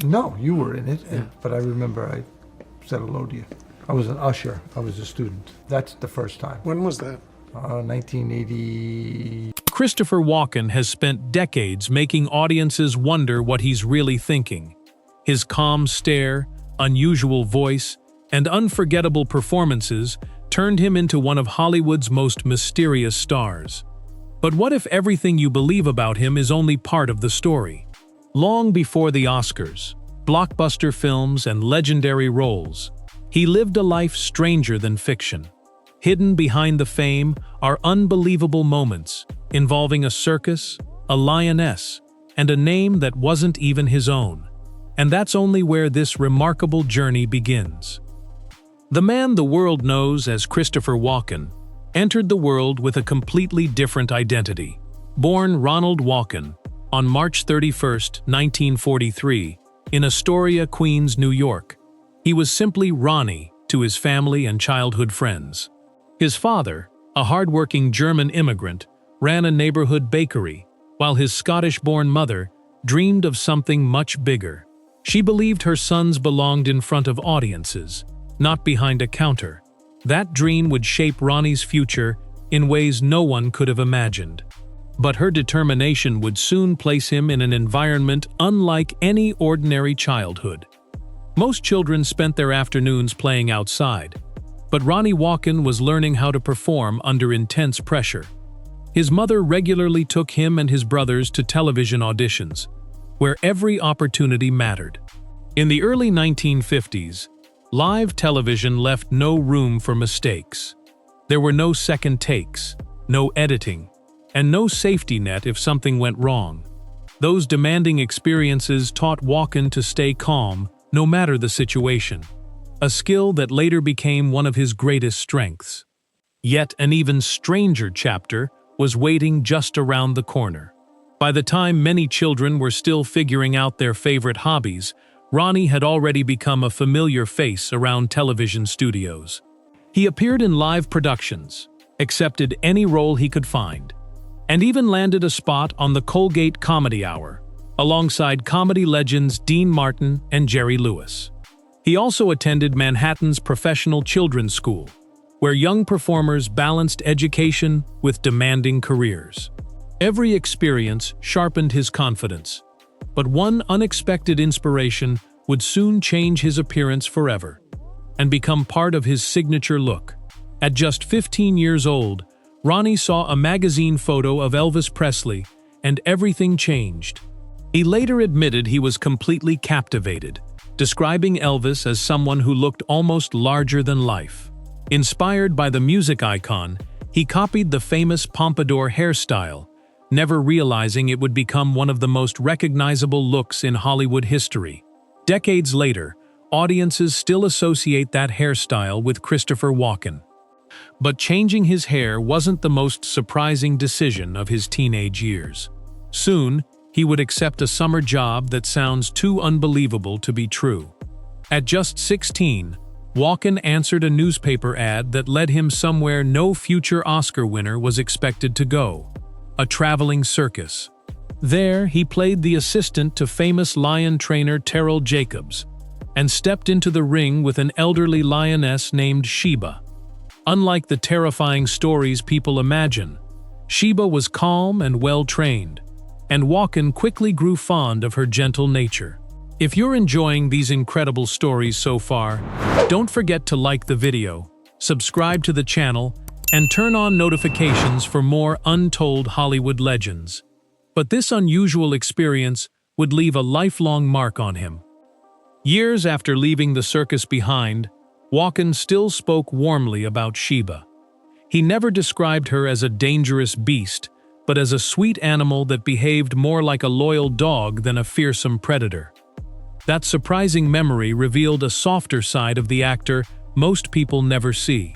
No, you were in it, Yeah. but I remember I said hello to you. I was an usher. I was a student. That's the first time. When was that? 1980. Christopher Walken has spent decades making audiences wonder what he's really thinking. His calm stare, unusual voice, and unforgettable performances turned him into one of Hollywood's most mysterious stars. But what if everything you believe about him is only part of the story? Long before the Oscars, blockbuster films, and legendary roles, he lived a life stranger than fiction. Hidden behind the fame are unbelievable moments involving a circus, a lioness, and a name that wasn't even his own. And that's only where this remarkable journey begins. The man the world knows as Christopher Walken entered the world with a completely different identity. Born Ronald Walken on March 31, 1943, in Astoria, Queens, New York, he was simply Ronnie to his family and childhood friends. His father, a hard-working German immigrant, ran a neighborhood bakery, while his Scottish-born mother dreamed of something much bigger. She believed her sons belonged in front of audiences, not behind a counter. That dream would shape Ronnie's future in ways no one could have imagined. But her determination would soon place him in an environment unlike any ordinary childhood. Most children spent their afternoons playing outside, but Ronnie Walken was learning how to perform under intense pressure. His mother regularly took him and his brothers to television auditions, where every opportunity mattered. In the early 1950s, live television left no room for mistakes. There were no second takes, no editing, and no safety net if something went wrong. Those demanding experiences taught Walken to stay calm, no matter the situation, a skill that later became one of his greatest strengths. Yet an even stranger chapter was waiting just around the corner. By the time many children were still figuring out their favorite hobbies, Ronnie had already become a familiar face around television studios. He appeared in live productions, accepted any role he could find, and even landed a spot on the Colgate Comedy Hour, alongside comedy legends Dean Martin and Jerry Lewis. He also attended Manhattan's Professional Children's School, where young performers balanced education with demanding careers. Every experience sharpened his confidence, but one unexpected inspiration would soon change his appearance forever and become part of his signature look. At just 15 years old, Ronnie saw a magazine photo of Elvis Presley, and everything changed. He later admitted he was completely captivated, describing Elvis as someone who looked almost larger than life. Inspired by the music icon, he copied the famous pompadour hairstyle, never realizing it would become one of the most recognizable looks in Hollywood history. Decades later, audiences still associate that hairstyle with Christopher Walken. But changing his hair wasn't the most surprising decision of his teenage years. Soon, he would accept a summer job that sounds too unbelievable to be true. At just 16, Walken answered a newspaper ad that led him somewhere no future Oscar winner was expected to go: a traveling circus. There, he played the assistant to famous lion trainer Terrell Jacobs and stepped into the ring with an elderly lioness named Sheba. Unlike the terrifying stories people imagine, Sheba was calm and well-trained, and Walken quickly grew fond of her gentle nature. If you're enjoying these incredible stories so far, don't forget to like the video, subscribe to the channel, and turn on notifications for more untold Hollywood legends. But this unusual experience would leave a lifelong mark on him. Years after leaving the circus behind, Walken still spoke warmly about Sheba. He never described her as a dangerous beast, but as a sweet animal that behaved more like a loyal dog than a fearsome predator. That surprising memory revealed a softer side of the actor most people never see.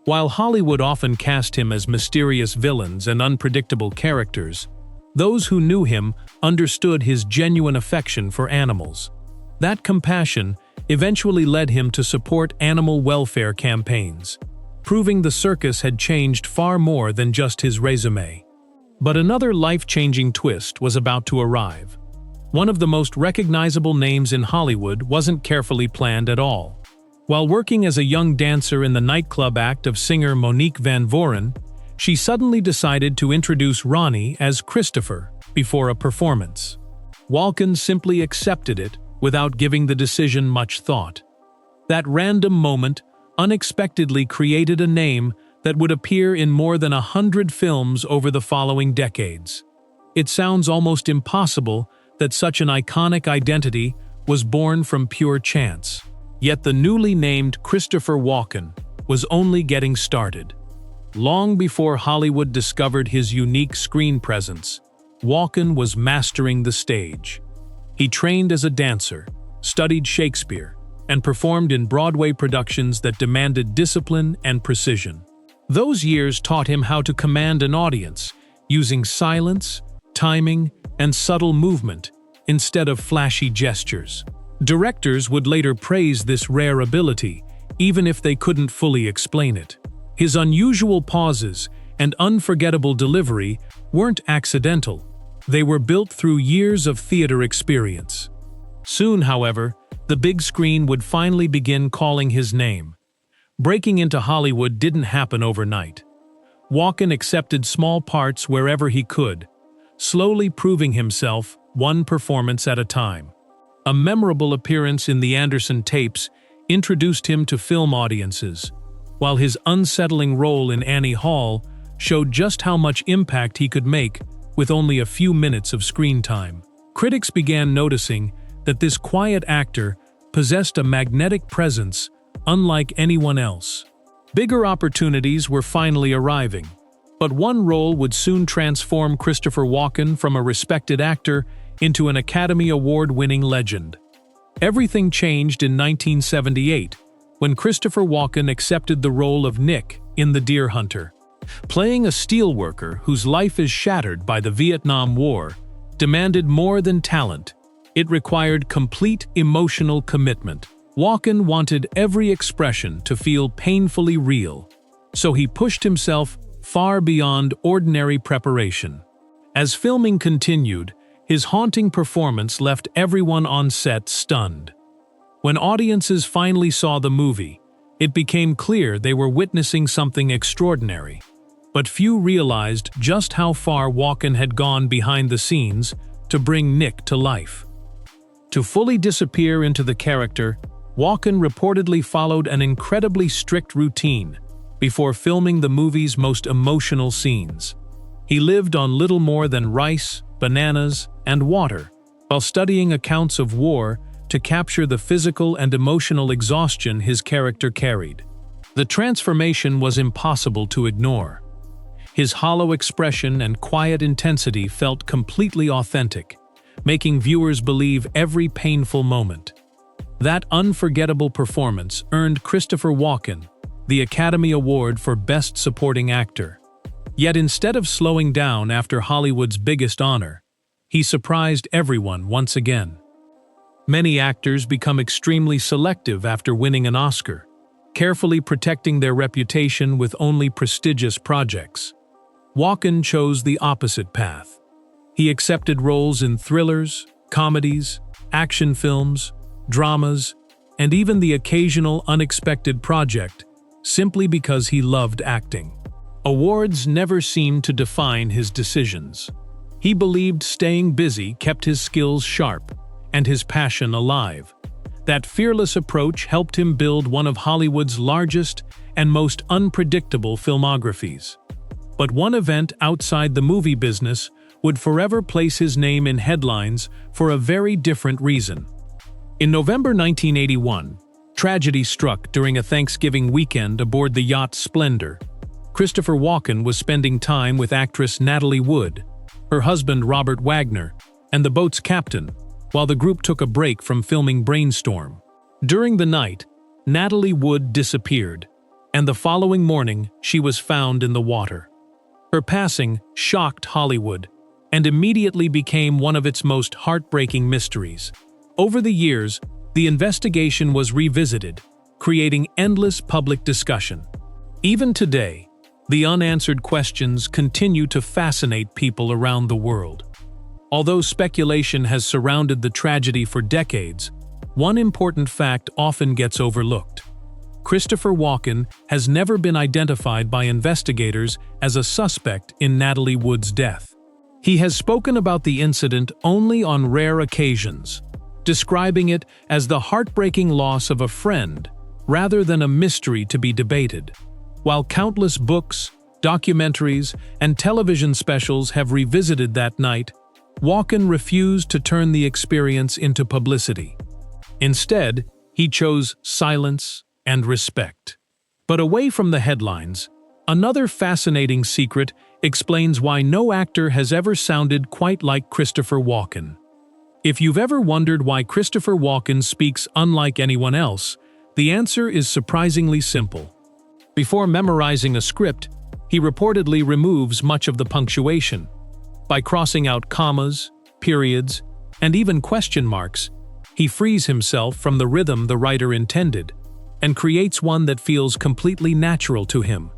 While Hollywood often cast him as mysterious villains and unpredictable characters, those who knew him understood his genuine affection for animals. That compassion eventually led him to support animal welfare campaigns, proving the circus had changed far more than just his resume. But another life-changing twist was about to arrive. one of the most recognizable names in Hollywood, wasn't carefully planned at all. While working as a young dancer in the nightclub act of singer Monique Van Voren, she suddenly decided to introduce Ronnie as Christopher before a performance. Walken simply accepted it without giving the decision much thought. That random moment unexpectedly created a name that would appear in more than 100 films over the following decades. It sounds almost impossible that such an iconic identity was born from pure chance. Yet the newly named Christopher Walken was only getting started. Long before Hollywood discovered his unique screen presence, Walken was mastering the stage. He trained as a dancer, studied Shakespeare, and performed in Broadway productions that demanded discipline and precision. Those years taught him how to command an audience, using silence, timing, and subtle movement instead of flashy gestures. Directors would later praise this rare ability, even if they couldn't fully explain it. His unusual pauses and unforgettable delivery weren't accidental. They were built through years of theater experience. Soon, however, the big screen would finally begin calling his name. Breaking into Hollywood didn't happen overnight. Walken accepted small parts wherever he could, slowly proving himself one performance at a time. A memorable appearance in the Anderson tapes introduced him to film audiences, while his unsettling role in Annie Hall showed just how much impact he could make with only a few minutes of screen time. Critics began noticing that this quiet actor possessed a magnetic presence unlike anyone else. Bigger opportunities were finally arriving, but one role would soon transform Christopher Walken from a respected actor into an Academy Award-winning legend. Everything changed in 1978, when Christopher Walken accepted the role of Nick in The Deer Hunter. Playing a steelworker whose life is shattered by the Vietnam War demanded more than talent. It required complete emotional commitment. Walken wanted every expression to feel painfully real, so he pushed himself far beyond ordinary preparation. As filming continued, his haunting performance left everyone on set stunned. When audiences finally saw the movie, it became clear they were witnessing something extraordinary. But few realized just how far Walken had gone behind the scenes to bring Nick to life. To fully disappear into the character, Walken reportedly followed an incredibly strict routine before filming the movie's most emotional scenes. He lived on little more than rice, bananas, and water, while studying accounts of war to capture the physical and emotional exhaustion his character carried. The transformation was impossible to ignore. His hollow expression and quiet intensity felt completely authentic, making viewers believe every painful moment. That unforgettable performance earned Christopher Walken the Academy Award for Best Supporting Actor. Yet instead of slowing down after Hollywood's biggest honor, he surprised everyone once again. Many actors become extremely selective after winning an Oscar, carefully protecting their reputation with only prestigious projects. Walken chose the opposite path. He accepted roles in thrillers, comedies, action films, dramas, and even the occasional unexpected project, simply because he loved acting. Awards never seemed to define his decisions. He believed staying busy kept his skills sharp and his passion alive. That fearless approach helped him build one of Hollywood's largest and most unpredictable filmographies. But one event outside the movie business would forever place his name in headlines for a very different reason. In November 1981, tragedy struck during a Thanksgiving weekend aboard the yacht Splendor. Christopher Walken was spending time with actress Natalie Wood, her husband Robert Wagner, and the boat's captain, while the group took a break from filming Brainstorm. During the night, Natalie Wood disappeared, and the following morning she was found in the water. Her passing shocked Hollywood and immediately became one of its most heartbreaking mysteries. Over the years, the investigation was revisited, creating endless public discussion. Even today, the unanswered questions continue to fascinate people around the world. Although speculation has surrounded the tragedy for decades, one important fact often gets overlooked. Christopher Walken has never been identified by investigators as a suspect in Natalie Wood's death. He has spoken about the incident only on rare occasions, describing it as the heartbreaking loss of a friend rather than a mystery to be debated. While countless books, documentaries, and television specials have revisited that night, Walken refused to turn the experience into publicity. Instead, he chose silence and respect. But away from the headlines, another fascinating secret explains why no actor has ever sounded quite like Christopher Walken. If you've ever wondered why Christopher Walken speaks unlike anyone else, the answer is surprisingly simple. Before memorizing a script, he reportedly removes much of the punctuation. By crossing out commas, periods, and even question marks, he frees himself from the rhythm the writer intended and creates one that feels completely natural to him.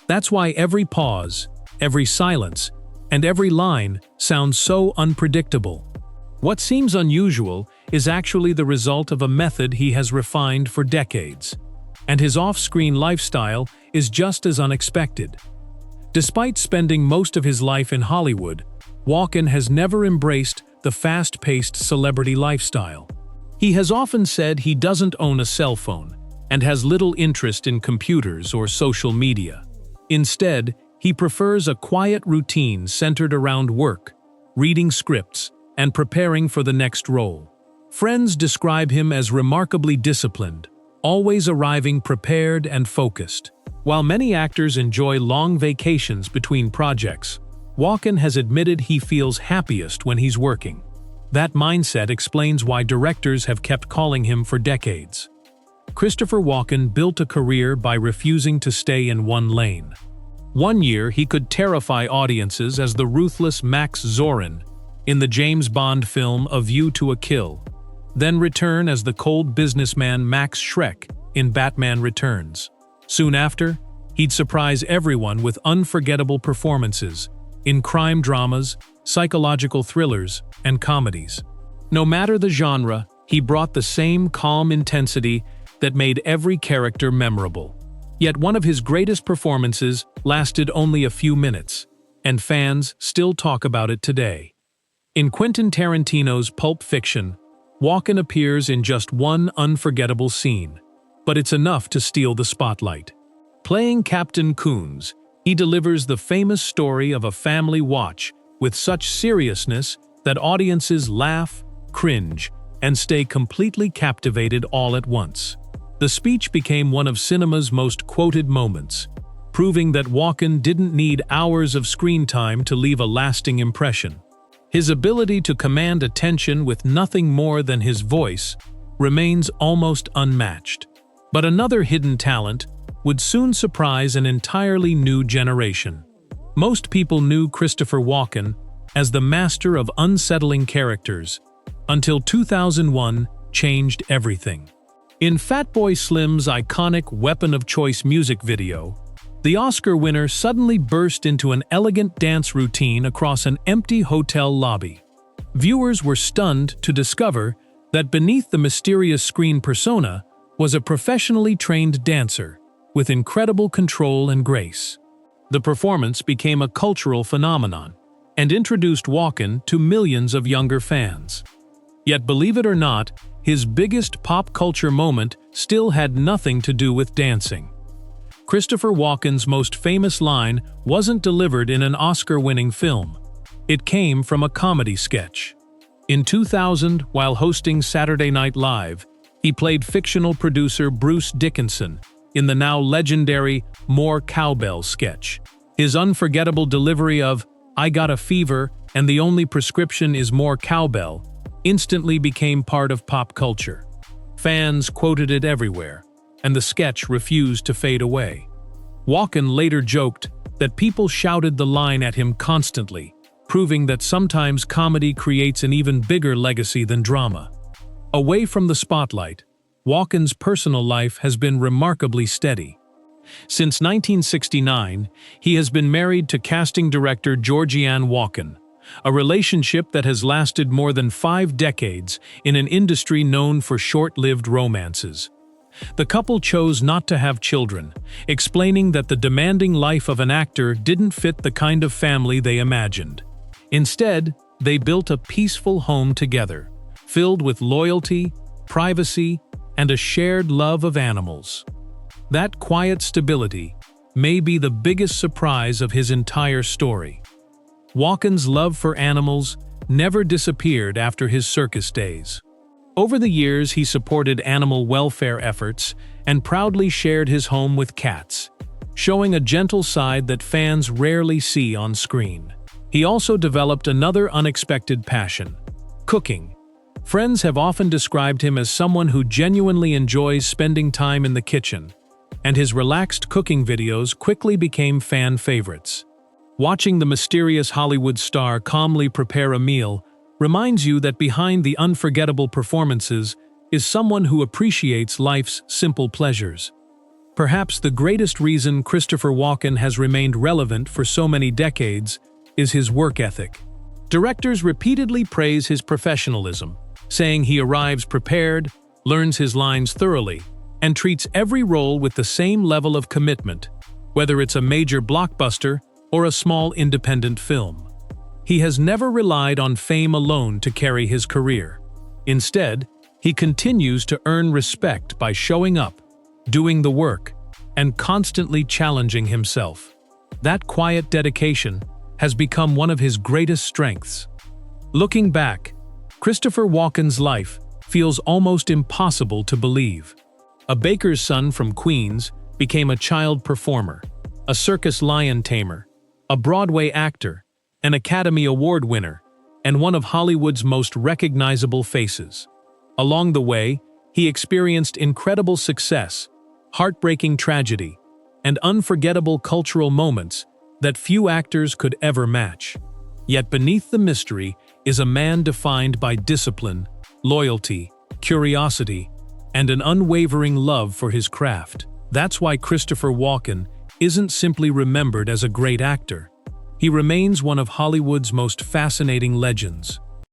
That's why every pause, every silence, and every line sounds so unpredictable. What seems unusual is actually the result of a method he has refined for decades, and his off-screen lifestyle is just as unexpected. Despite spending most of his life in Hollywood, Walken has never embraced the fast-paced celebrity lifestyle. He has often said he doesn't own a cell phone and has little interest in computers or social media. Instead, he prefers a quiet routine centered around work, reading scripts, and preparing for the next role. Friends describe him as remarkably disciplined, always arriving prepared and focused. While many actors enjoy long vacations between projects, Walken has admitted he feels happiest when he's working. That mindset explains why directors have kept calling him for decades. Christopher Walken built a career by refusing to stay in one lane. One year, he could terrify audiences as the ruthless Max Zorin in the James Bond film A View to a Kill, then return as the cold businessman Max Schreck in Batman Returns. Soon after, he'd surprise everyone with unforgettable performances in crime dramas, psychological thrillers, and comedies. No matter the genre, he brought the same calm intensity that made every character memorable. Yet one of his greatest performances lasted only a few minutes, and fans still talk about it today. In Quentin Tarantino's Pulp Fiction, Walken appears in just one unforgettable scene, but it's enough to steal the spotlight. Playing Captain Coons, he delivers the famous story of a family watch with such seriousness that audiences laugh, cringe, and stay completely captivated all at once. The speech became one of cinema's most quoted moments, proving that Walken didn't need hours of screen time to leave a lasting impression. His ability to command attention with nothing more than his voice remains almost unmatched. But another hidden talent would soon surprise an entirely new generation. Most people knew Christopher Walken as the master of unsettling characters, until 2001 changed everything. In Fatboy Slim's iconic Weapon of Choice music video, the Oscar winner suddenly burst into an elegant dance routine across an empty hotel lobby. Viewers were stunned to discover that beneath the mysterious screen persona was a professionally trained dancer with incredible control and grace. The performance became a cultural phenomenon and introduced Walken to millions of younger fans. Yet believe it or not, his biggest pop culture moment still had nothing to do with dancing. Christopher Walken's most famous line wasn't delivered in an Oscar-winning film. It came from a comedy sketch. In 2000, while hosting Saturday Night Live, he played fictional producer Bruce Dickinson in the now legendary More Cowbell sketch. His unforgettable delivery of "I got a fever and the only prescription is more cowbell" instantly became part of pop culture. Fans quoted it everywhere, and the sketch refused to fade away. Walken later joked that people shouted the line at him constantly, proving that sometimes comedy creates an even bigger legacy than drama. Away from the spotlight, Walken's personal life has been remarkably steady. Since 1969, he has been married to casting director Georgianne Walken, a relationship that has lasted more than 5 decades in an industry known for short-lived romances. The couple chose not to have children, explaining that the demanding life of an actor didn't fit the kind of family they imagined. Instead, they built a peaceful home together, filled with loyalty, privacy, and a shared love of animals. That quiet stability may be the biggest surprise of his entire story. Walken's love for animals never disappeared after his circus days. Over the years, he supported animal welfare efforts and proudly shared his home with cats, showing a gentle side that fans rarely see on screen. He also developed another unexpected passion: cooking. Friends have often described him as someone who genuinely enjoys spending time in the kitchen, and his relaxed cooking videos quickly became fan favorites. Watching the mysterious Hollywood star calmly prepare a meal reminds you that behind the unforgettable performances is someone who appreciates life's simple pleasures. Perhaps the greatest reason Christopher Walken has remained relevant for so many decades is his work ethic. Directors repeatedly praise his professionalism, saying he arrives prepared, learns his lines thoroughly, and treats every role with the same level of commitment, whether it's a major blockbuster or a small independent film. He has never relied on fame alone to carry his career. Instead, he continues to earn respect by showing up, doing the work, and constantly challenging himself. That quiet dedication has become one of his greatest strengths. Looking back, Christopher Walken's life feels almost impossible to believe. A baker's son from Queens became a child performer, a circus lion tamer, a Broadway actor, an Academy Award winner, and one of Hollywood's most recognizable faces. Along the way, he experienced incredible success, heartbreaking tragedy, and unforgettable cultural moments that few actors could ever match. Yet beneath the mystery is a man defined by discipline, loyalty, curiosity, and an unwavering love for his craft. That's why Christopher Walken isn't simply remembered as a great actor. He remains one of Hollywood's most fascinating legends.